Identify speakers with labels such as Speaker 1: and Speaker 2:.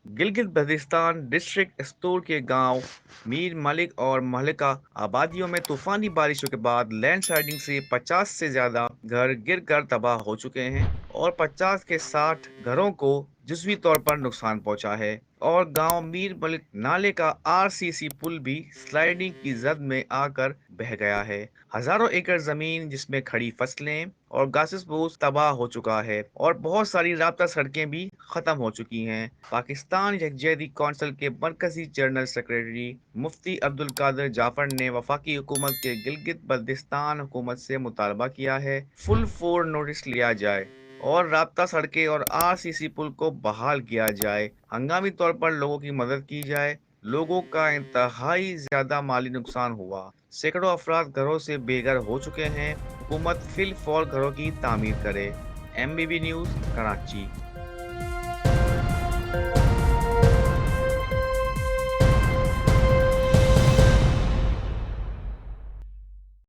Speaker 1: Gilgit Baltistan district एस्तोर के गांव मीर मलिक और महलिका आबादियों में तूफानी बारिशों के बाद लैंडस्लाइडिंग से 50 से ज्यादा घर गिरकर तबाह हो चुके हैं और 50 के 60 घरों को जुज़वी तौर पर नुकसान पहुंचा है। और गांव मीर मलिक नाले का आरसीसी पुल भी स्लाइडिंग की जद में आकर बह गया है। हजारों एकड़ जमीन जिसमें खड़ी फसलें और घास फूस तबाह हो चुका है और बहुत सारी राब्ता सड़कें भी खत्म हो चुकी हैं। पाकिस्तान यकजहती कौंसिल के मरकजी जनरल सेक्रेटरी मुफ्ती अब्दुल कादिर जाफर ने वफाकी हुकूमत के गिलगित बल्तिस्तान हुकूमत से मुतालबा किया है फुल फोर नोटिस लिया जाए और राब्ता सड़कें और आरसीसी पुल को बहाल किया जाए, हंगामी तौर पर लोगों की मदद की जाए। लोगों का इंतहाई ज्यादा माली नुकसान हुआ, सैकड़ों अफराद घरों से बेघर हो चुके हैं। हुकूमत फिल फौर घरों की तामीर करे। MBB news, Karachi.